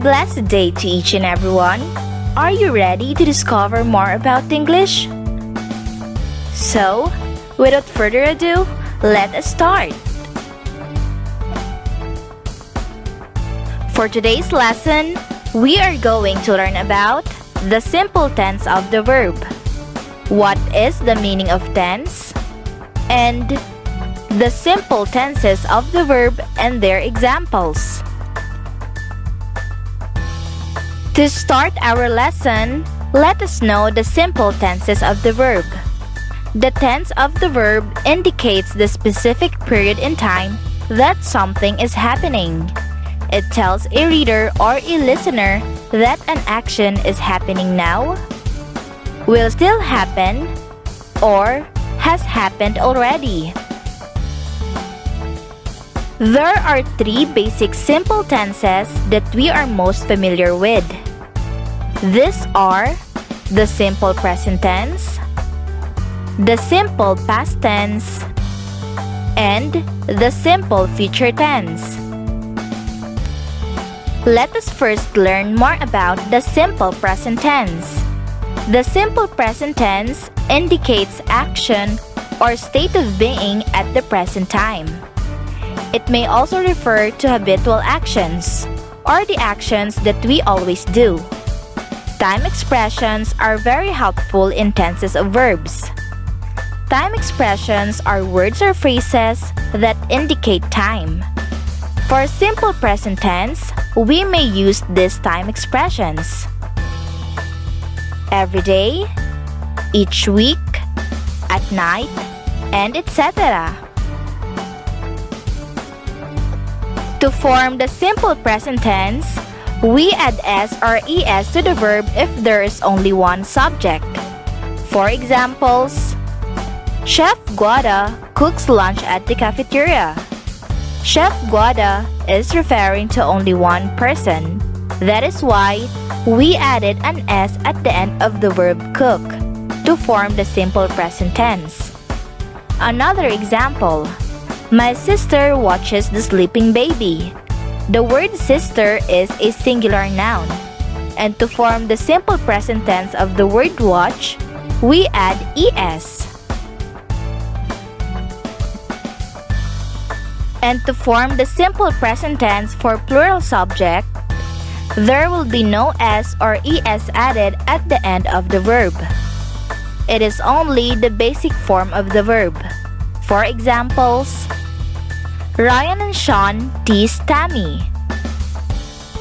blessed day to each and everyone. Are you ready to discover more about English? So, without further ado, let us start. For today's lesson, we are going to learn about the simple tense of the verb. What is the meaning of tense? And the simple tenses of the verb and their examples. To start our lesson, let us know the simple tenses of the verb. The tense of the verb indicates the specific period in time that something is happening. It tells a reader or a listener that an action is happening now, will still happen, or has happened already. There are three basic simple tenses that we are most familiar with. These are the simple present tense, the simple past tense, and the simple future tense. Let us first learn more about the simple present tense. The simple present tense indicates action or state of being at the present time. It may also refer to habitual actions or the actions that we always do. Time expressions are very helpful in tenses of verbs. Time expressions are words or phrases that indicate time. For simple present tense, we may use these time expressions: every day, each week, at night, and etc. To form the simple present tense, we add s or es to the verb if there is only one subject. For examples, Chef Guada cooks lunch at the cafeteria. Chef Guada is referring to only one person. That is why we added an s at the end of the verb cook to form the simple present tense. Another example, my sister watches the sleeping baby. The word sister is a singular noun, and to form the simple present tense of the word watch, we add es. And to form the simple present tense for plural subject, there will be no s or es added at the end of the verb. It is only the basic form of the verb. For examples, Ryan and Sean tease Tammy.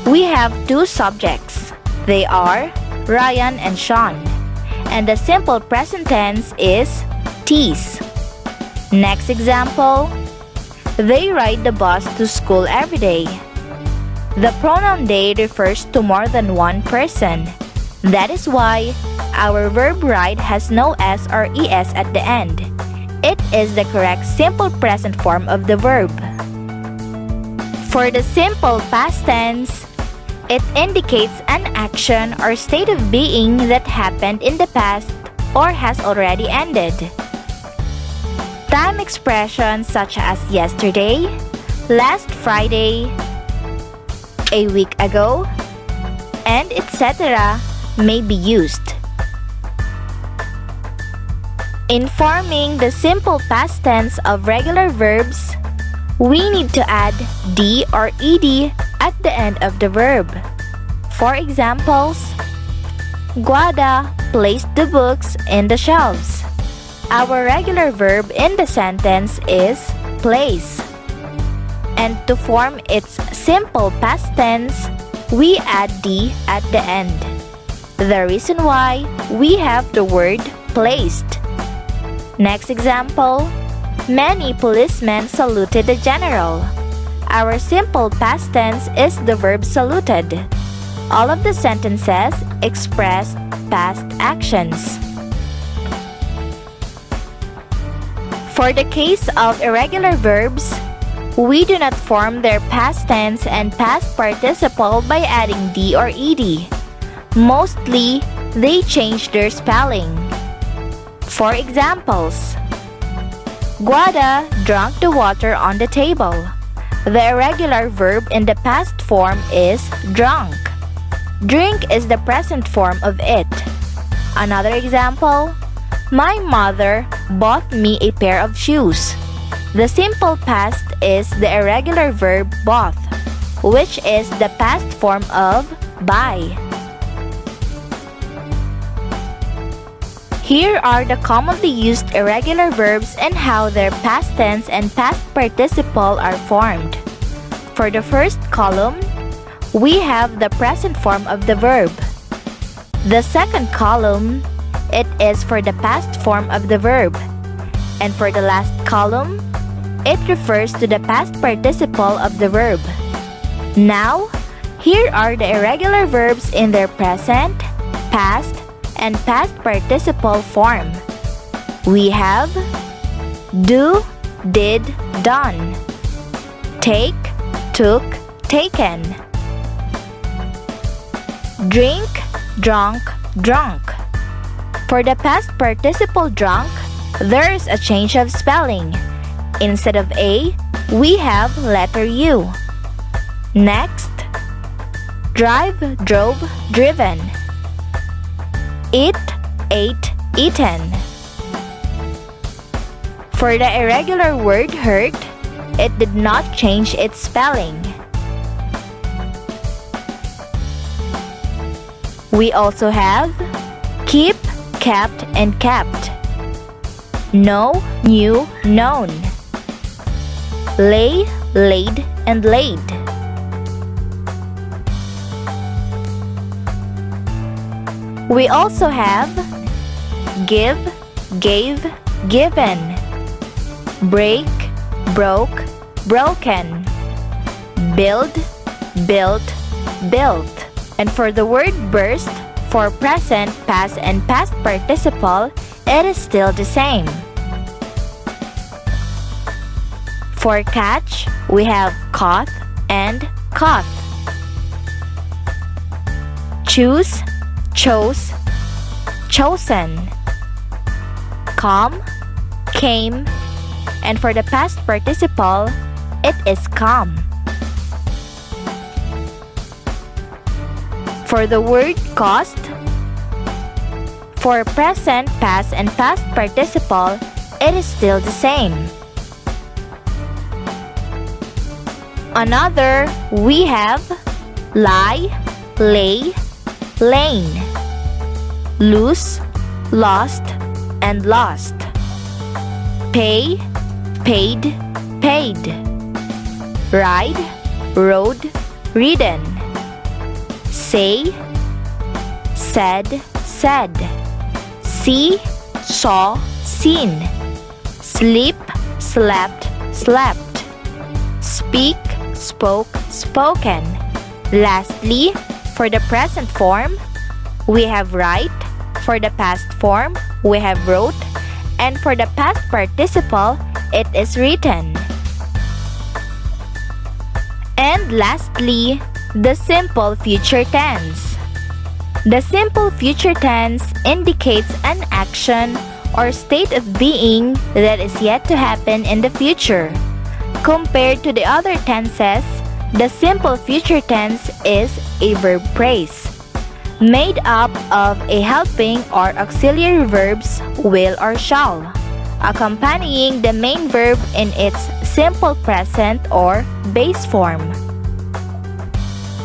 We have two subjects. They are Ryan and Sean. And the simple present tense is tease. Next example, they ride the bus to school every day. The pronoun they refers to more than one person. That is why our verb ride has no s or es at the end. It is the correct simple present form of the verb. For the simple past tense, it indicates an action or state of being that happened in the past or has already ended. Time expressions such as yesterday, last Friday, a week ago, and etc. may be used. In forming the simple past tense of regular verbs, we need to add d or ed at the end of the verb. For examples, Guada placed the books in the shelves. Our regular verb in the sentence is place. And to form its simple past tense, we add d at the end. The reason why we have the word placed. Next example, many policemen saluted the general. Our simple past tense is the verb saluted. All of the sentences express past actions. For the case of irregular verbs, we do not form their past tense and past participle by adding d or ed. Mostly, they change their spelling. For examples, Guada drank the water on the table. The irregular verb in the past form is drunk. Drink is the present form of it. Another example, my mother bought me a pair of shoes. The simple past is the irregular verb bought, which is the past form of buy. Here are the commonly used irregular verbs and how their past tense and past participle are formed. For the first column, we have the present form of the verb. The second column, it is for the past form of the verb. And for the last column, it refers to the past participle of the verb. Now, here are the irregular verbs in their present, past, and past participle form. We have do, did, done. Take, took, taken. Drink, drunk, drunk. For the past participle drunk, there is a change of spelling. Instead of A, we have letter U. Next, drive, drove, driven. Eat, ate, eaten. For the irregular word hurt, it did not change its spelling. We also have keep, kept, and kept. Know, knew, known. Lay, laid, and laid. We also have give, gave, given. Break, broke, broken. Build, built, built. And for the word burst, for present, past, and past participle, it is still the same. For catch, we have caught and caught. Choose, chose, chosen. Come, came, and for the past participle, it is come. For the word cost, for present, past, and past participle, it is still the same. Another, we have lie, lay, lane. Lose, lost, and lost. Pay, paid, paid. Ride, rode, ridden. Say, said, said. See, saw, seen. Sleep, slept, slept. Speak, spoke, spoken. Lastly, for the present form, we have write. For the past form, we have wrote. And for the past participle, it is written. And lastly, the simple future tense. The simple future tense indicates an action or state of being that is yet to happen in the future. Compared to the other tenses, the simple future tense is a verb phrase made up of a helping or auxiliary verbs will or shall, accompanying the main verb in its simple present or base form.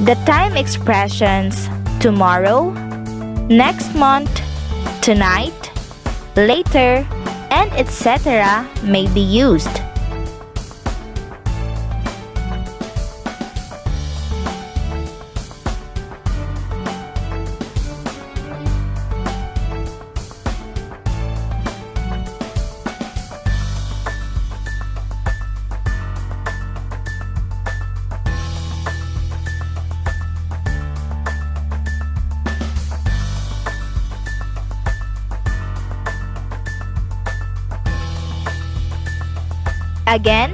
The time expressions tomorrow, next month, tonight, later, and etc. may be used. Again,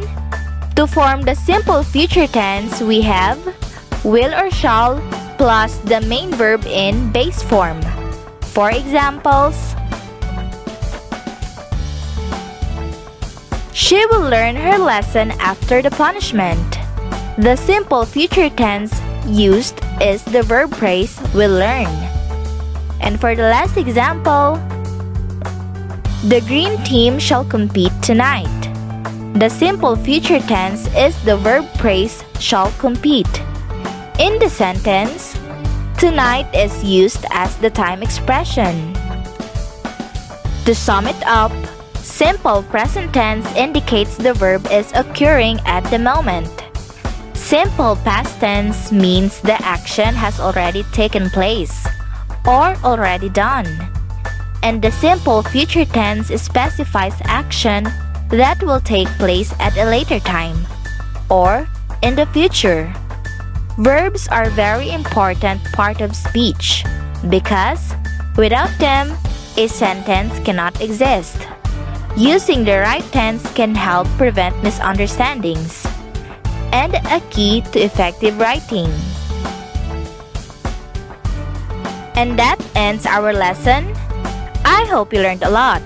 to form the simple future tense, we have will or shall plus the main verb in base form. For examples, she will learn her lesson after the punishment. The simple future tense used is the verb phrase we'll learn. And for the last example, the green team shall compete tonight. The simple future tense is the verb phrase shall compete. In the sentence, tonight is used as the time expression. To sum it up, simple present tense indicates the verb is occurring at the moment. Simple past tense means the action has already taken place or already done. And the simple future tense specifies action that will take place at a later time or in the future. Verbs are very important part of speech because without them, a sentence cannot exist. Using the right tense can help prevent misunderstandings and a key to effective writing. And that ends our lesson. I hope you learned a lot.